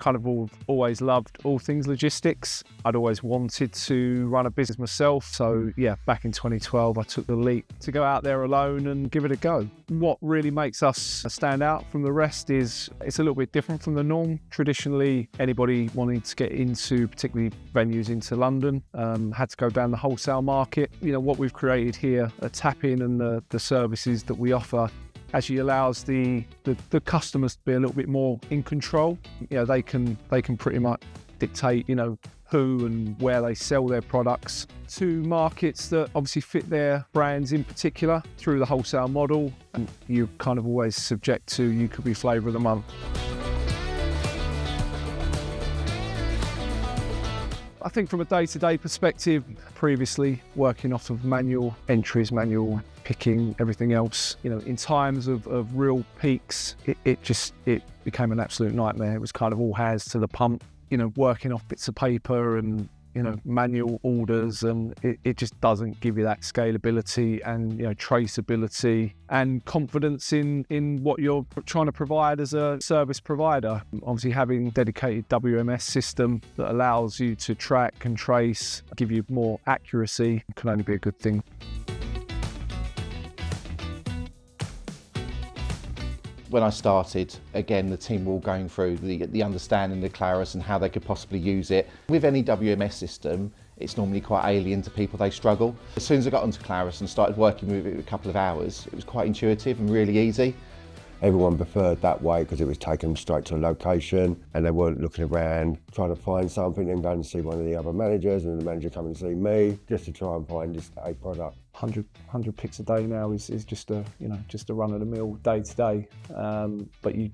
kind of always loved all things logistics. I'd always wanted to run a business myself. So yeah, back in 2012, I took the leap to go out there alone and give it a go. What really makes us stand out from the rest is it's a little bit different from the norm. Traditionally, anybody wanting to get into particularly venues into London had to go down the wholesale market. You know, what we've created here, a tap-in and the services that we offer actually allows the customers to be a little bit more in control. You know, they can pretty much dictate, you know, who and where they sell their products to markets that obviously fit their brands in particular through the wholesale model. And you're kind of always subject to, you could be flavour of the month. I think from a day-to-day perspective, previously working off of manual entries, manual picking, everything else, you know, in times of real peaks, it became an absolute nightmare. It was kind of all hands to the pump, you know, working off bits of paper and, you know, manual orders, and it just doesn't give you that scalability and, you know, traceability and confidence in what you're trying to provide as a service provider. Obviously having a dedicated WMS system that allows you to track and trace, give you more accuracy, can only be a good thing. When I started, again, the team were all going through the understanding of Clarus and how they could possibly use it. With any WMS system, it's normally quite alien to people, they struggle. As soon as I got onto Clarus and started working with it in a couple of hours, it was quite intuitive and really easy. Everyone preferred that way because it was taking them straight to a location and they weren't looking around trying to find something and going to see one of the other managers and the manager coming to see me just to try and find just a product. 100 picks a day now is just a, you know, just a run-of-the-mill day to day. But you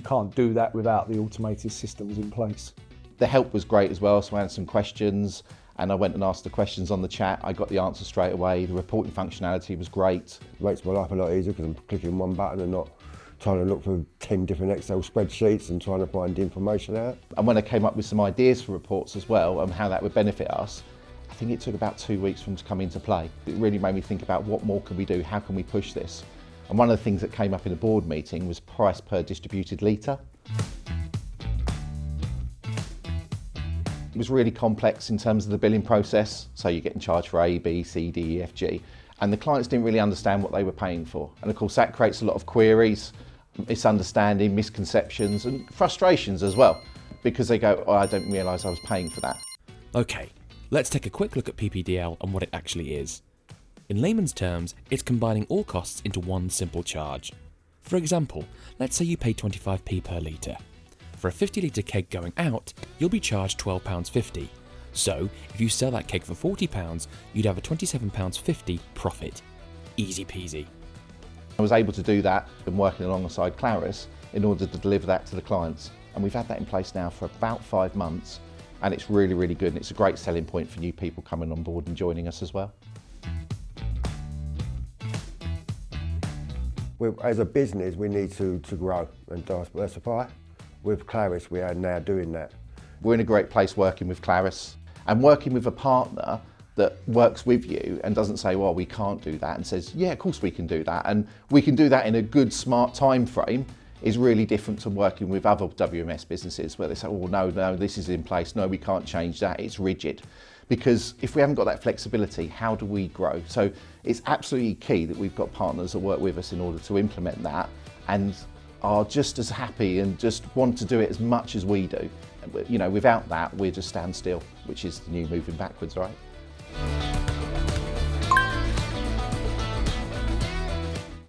can't do that without the automated systems in place. The help was great as well, so I had some questions and I went and asked the questions on the chat. I got the answer straight away. The reporting functionality was great. It makes my life a lot easier because I'm clicking one button and not trying to look for 10 different Excel spreadsheets and trying to find the information out. And when I came up with some ideas for reports as well and how that would benefit us, I think it took about 2 weeks for them to come into play. It really made me think about what more can we do, how can we push this? And one of the things that came up in a board meeting was price per distributed litre. It was really complex in terms of the billing process. So you're getting charged for A, B, C, D, E, F, G. And the clients didn't really understand what they were paying for. And of course that creates a lot of queries, misunderstanding, misconceptions and frustrations as well. Because they go, oh, I didn't realise I was paying for that. Okay, let's take a quick look at PPDL and what it actually is. In layman's terms, it's combining all costs into one simple charge. For example, let's say you pay 25p per litre. For a 50 litre keg going out, you'll be charged £12.50. So, if you sell that keg for £40, you'd have a £27.50 profit. Easy peasy. I was able to do that and working alongside Clarus in order to deliver that to the clients. And we've had that in place now for about 5 months. And it's really, really good. And it's a great selling point for new people coming on board and joining us as well. As a business, we need to grow and diversify. With Clarus, we are now doing that. We're in a great place working with Clarus and working with a partner that works with you and doesn't say, well, we can't do that, and says, yeah, of course we can do that. And we can do that in a good, smart time frame is really different to working with other WMS businesses where they say, oh, no, this is in place. No, we can't change that. It's rigid. Because if we haven't got that flexibility, how do we grow? So it's absolutely key that we've got partners that work with us in order to implement that and are just as happy and just want to do it as much as we do. You know, without that, we're just stand still, which is the new moving backwards, right?